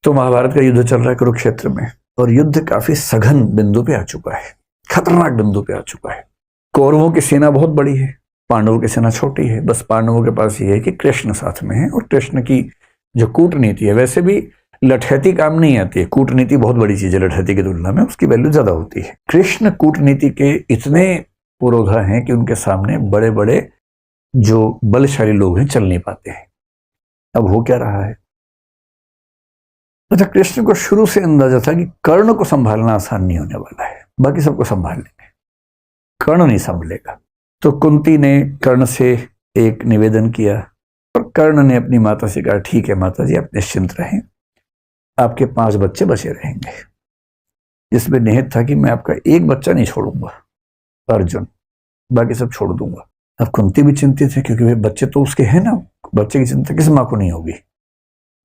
तो महाभारत का युद्ध चल रहा है कुरुक्षेत्र में, और युद्ध काफी सघन बिंदु पे आ चुका है, खतरनाक बिंदु पे आ चुका है। कौरवों की सेना बहुत बड़ी है, पांडवों की सेना छोटी है। बस पांडवों के पास ये है कि कृष्ण साथ में है, और कृष्ण की जो कूटनीति है, वैसे भी लठैती काम नहीं आती है, कूटनीति बहुत बड़ी चीज है लठैती की तुलना में, उसकी वैल्यू ज्यादा होती है। कृष्ण कूटनीति के इतने पुरोधा हैं कि उनके सामने बड़े बड़े जो बलशाली लोग हैं चल नहीं पाते हैं। अब हो क्या रहा है? अच्छा, कृष्ण को शुरू से अंदाजा था कि कर्ण को संभालना आसान नहीं होने वाला है, बाकी सबको संभाल लेंगे, कर्ण नहीं संभलेगा। तो कुंती ने कर्ण से एक निवेदन किया, और कर्ण ने अपनी माता से कहा, ठीक है माता जी, आप निश्चिंत रहें, आपके 5 बच्चे बचे रहेंगे। जिसमें निहित था कि मैं आपका एक बच्चा नहीं छोड़ूंगा, अर्जुन, बाकी सब छोड़ दूंगा। अब कुंती भी चिंतित है, क्योंकि भाई बच्चे तो उसके हैं ना, बच्चे की चिंता किस माँ को नहीं होगी।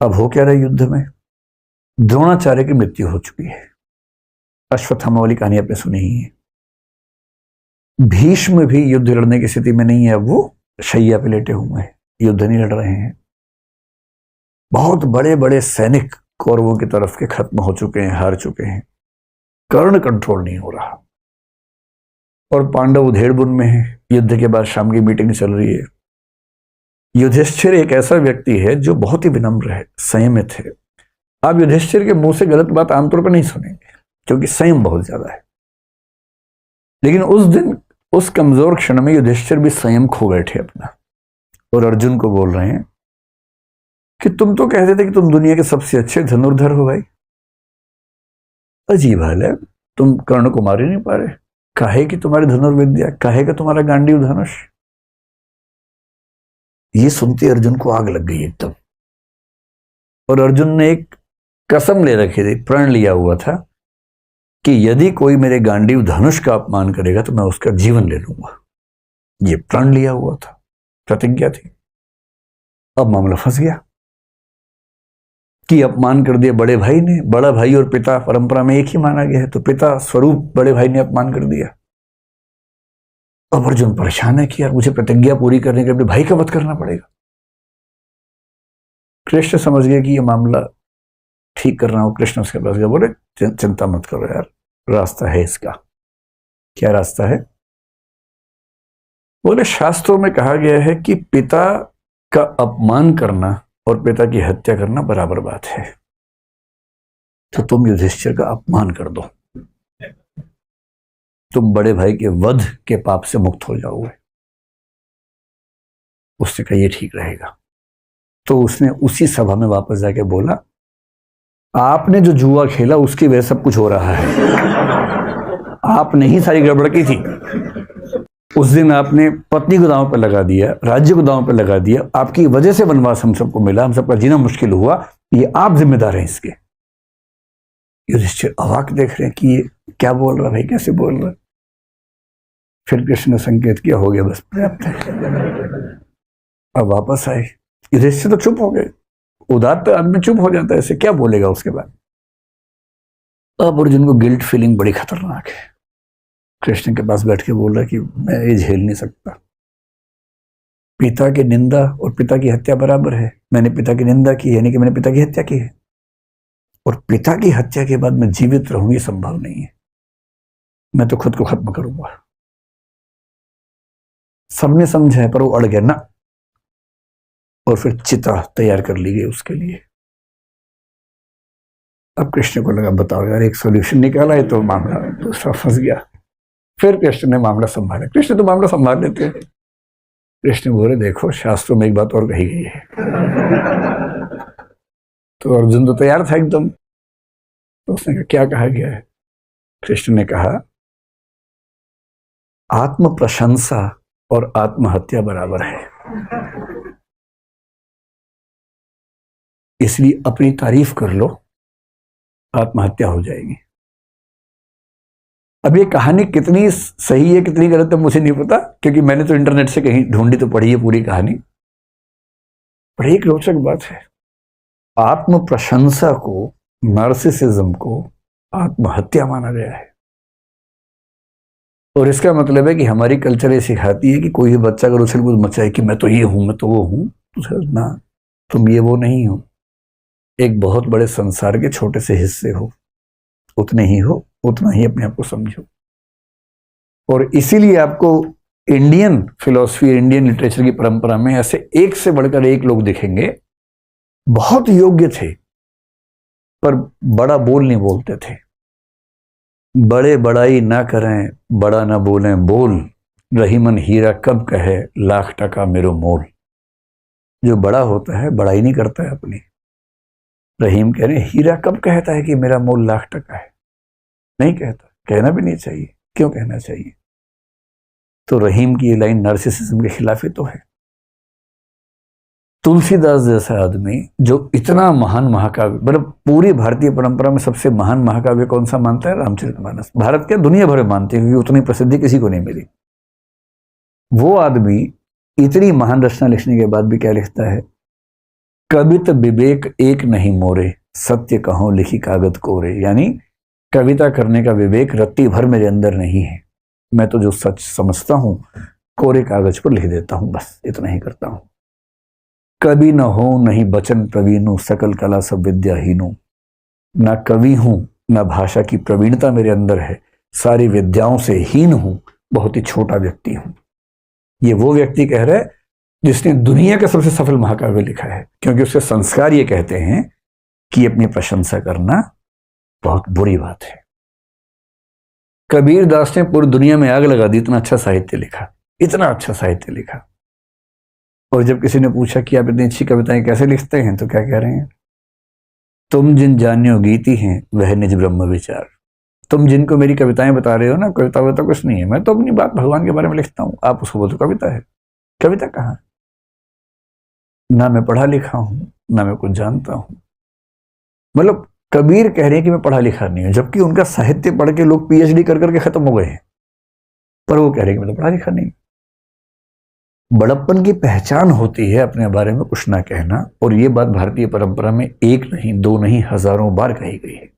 अब हो क्या रहा है युद्ध में? द्रोणाचार्य की मृत्यु हो चुकी है, अश्वत्थामा वाली कहानी आपने सुनी ही है। भीष्म भी युद्ध लड़ने की स्थिति में नहीं है, अब वो शैया पे लेटे हुए हैं, युद्ध नहीं लड़ रहे हैं। बहुत बड़े बड़े सैनिक कौरवों की तरफ के खत्म हो चुके हैं, हार चुके हैं। कर्ण कंट्रोल नहीं हो रहा, और पांडव उधेड़बुन में है। युद्ध के बाद शाम की मीटिंग चल रही है। युधिष्ठिर एक ऐसा व्यक्ति है जो बहुत ही विनम्र है, संयमित है। आप युधिष्ठिर के मुंह से गलत बात आमतौर पर नहीं सुनेंगे, क्योंकि संयम बहुत ज्यादा है। लेकिन उस दिन उस कमजोर क्षण में युधिष्ठिर भी संयम खो बैठे अपना, और अर्जुन को बोल रहे हैं कि तुम तो कहते थे कि तुम दुनिया के सबसे अच्छे धनुर्धर हो भाई, अजीब हाल है, तुम कर्ण को मार ही नहीं पा रहे। काहे कि तुम्हारी धनुर्विद्या, काहे का तुम्हारा गांडीव धनुष। ये सुनते अर्जुन को आग लग गई एकदम, और अर्जुन ने एक कसम ले रखी थी, प्रण लिया हुआ था कि यदि कोई मेरे गांडीव धनुष का अपमान करेगा तो मैं उसका जीवन ले लूंगा। ये प्रण लिया हुआ था, प्रतिज्ञा थी। अब मामला फंस गया कि अपमान कर दिया बड़े भाई ने। बड़ा भाई और पिता परंपरा में एक ही माना गया है, तो पिता स्वरूप बड़े भाई ने अपमान कर दिया। अब अर्जुन परेशान है कि यार मुझे प्रतिज्ञा पूरी करने के लिए अपने भाई का वध करना पड़ेगा। कृष्ण समझ गया कि यह मामला ठीक कर रहा हूं। कृष्ण उसके पास गया, बोले चिंता मत करो यार, रास्ता है इसका। क्या रास्ता है? बोले शास्त्रों में कहा गया है कि पिता का अपमान करना और पिता की हत्या करना बराबर बात है। तो तुम युधिष्ठिर का अपमान कर दो, तुम बड़े भाई के वध के पाप से मुक्त हो जाओगे। उसने कहा ये ठीक रहेगा। तो उसने उसी सभा में वापस जाके बोला, आपने जो जुआ खेला उसकी वजह सब कुछ हो रहा है, आपने ही सारी गड़बड़ की थी। उस दिन आपने पत्नी को दांव पर लगा दिया, राज्य को दांव पर लगा दिया, आपकी वजह से वनवास हम सबको मिला, हम सबका जीना मुश्किल हुआ, ये आप जिम्मेदार हैं इसके। युधिष्ठिर अवाक देख रहे हैं कि ये क्या बोल रहा भाई, कैसे बोल रहा। फिर कृष्ण ने संकेत किया, हो गया बस पर्याप्त है। अब वापस आए, युधिष्ठिर तो चुप हो गए। उदात्त आदमी चुप हो जाता है, ऐसे क्या बोलेगा उसके बाद। अब अर्जुन को गिल्ट फीलिंग बड़ी खतरनाक है। कृष्ण के पास बैठ के बोल रहा है कि मैं ये झेल नहीं सकता। पिता की निंदा और पिता की हत्या बराबर है। मैंने पिता की निंदा की, यानी कि मैंने पिता की हत्या की है, और पिता की हत्या के बाद मैं जीवित रहूं ये संभव नहीं है। मैं तो खुद को खत्म करूंगा। सबने समझा है, पर वो अड़ गया ना, और फिर चिता तैयार कर ली गई उसके लिए। अब कृष्ण को लगा बताओ यार, एक सॉल्यूशन निकाला है तो मामला दूसरा फंस गया। फिर कृष्ण ने मामला संभाला। कृष्ण तो मामला संभाल लेते हैं। कृष्ण बोले देखो, शास्त्रों में एक बात और कही गई है। तो अर्जुन तो तैयार था एकदम। तो उसने कहा क्या कहा गया है? कृष्ण ने कहा आत्म प्रशंसा और आत्महत्या बराबर है, इसलिए अपनी तारीफ कर लो, आत्महत्या हो जाएगी। अब ये कहानी कितनी सही है कितनी गलत है मुझे नहीं पता, क्योंकि मैंने तो इंटरनेट से कहीं ढूंढी तो पढ़ी है पूरी कहानी। पर एक रोचक बात है, आत्म प्रशंसा को, नार्सिसिज्म को आत्महत्या माना गया है। और इसका मतलब है कि हमारी कल्चर ये सिखाती है कि कोई भी बच्चा अगर उछल कूद मचाए कि मैं तो ये हूं, मैं तो वो हूं, तो ना, तुम ये वो नहीं हो। एक बहुत बड़े संसार के छोटे से हिस्से हो, उतने ही हो, उतना ही अपने आप को समझो। और इसीलिए आपको इंडियन फिलॉसफी, इंडियन लिटरेचर की परंपरा में ऐसे एक से बढ़कर एक लोग दिखेंगे, बहुत योग्य थे पर बड़ा बोल नहीं बोलते थे। बड़े बड़ाई ना करें, बड़ा ना बोलें बोल, रही मन हीरा कब कहे, लाख टका मेरो मोल। जो बड़ा होता है बड़ाई नहीं करता है अपनी। रहीम कह रहे हीरा कब कहता है कि मेरा मोल लाख टका है, नहीं कहता, कहना भी नहीं चाहिए। क्यों कहना चाहिए? तो रहीम की ये लाइन नार्सिसिज्म के खिलाफ ही तो है। तुलसीदास जैसा आदमी जो इतना महान महाकाव्य, मतलब पूरी भारतीय परंपरा में सबसे महान महाकाव्य कौन सा मानता है? रामचरितमानस। भारत के दुनिया भर में मानते हैं क्योंकि उतनी प्रसिद्धि किसी को नहीं मिली। वो आदमी इतनी महान रचना लिखने के बाद भी क्या लिखता है? कवित विवेक एक नहीं मोरे, सत्य कहो लिखी कागज कोरे। यानी कविता करने का विवेक रत्ती भर मेरे अंदर नहीं है, मैं तो जो सच समझता हूं कोरे कागज पर लिख देता हूं, बस इतना ही करता हूं। कवि न हो नहीं बचन प्रवीणु, सकल कला सब विद्याहीनु। ना कवि हूं ना भाषा की प्रवीणता मेरे अंदर है, सारी विद्याओं से हीन हूं, बहुत ही छोटा व्यक्ति हूं। ये वो व्यक्ति कह रहा है जिसने दुनिया का सबसे सफल महाकाव्य लिखा है, क्योंकि उसके संस्कार ये कहते हैं कि अपनी प्रशंसा करना बहुत बुरी बात है। कबीर दास ने पूरी दुनिया में आग लगा दी, इतना अच्छा साहित्य लिखा, इतना अच्छा साहित्य लिखा। और जब किसी ने पूछा कि आप इतनी अच्छी कविताएं कैसे लिखते हैं, तो क्या कह रहे हैं? तुम जिन जान्यो गीति हैं वह निज ब्रह्म विचार। तुम जिनको मेरी कविताएं बता रहे हो ना, कविता वविता कुछ नहीं है, मैं तो अपनी बात भगवान के बारे में लिखता हूं। आप उसको बोलते कविता है? कविता कहां? ना मैं पढ़ा लिखा हूं, ना मैं कुछ जानता हूं। मतलब कबीर कह रहे हैं कि मैं पढ़ा लिखा नहीं हूं, जबकि उनका साहित्य पढ़ के लोग पीएचडी कर करके खत्म हो गए हैं, पर वो कह रहे हैं कि मैं तो पढ़ा लिखा नहीं। बड़प्पन की पहचान होती है अपने बारे में कुछ ना कहना, और ये बात भारतीय परंपरा में एक नहीं, दो नहीं, हजारों बार कही गई है।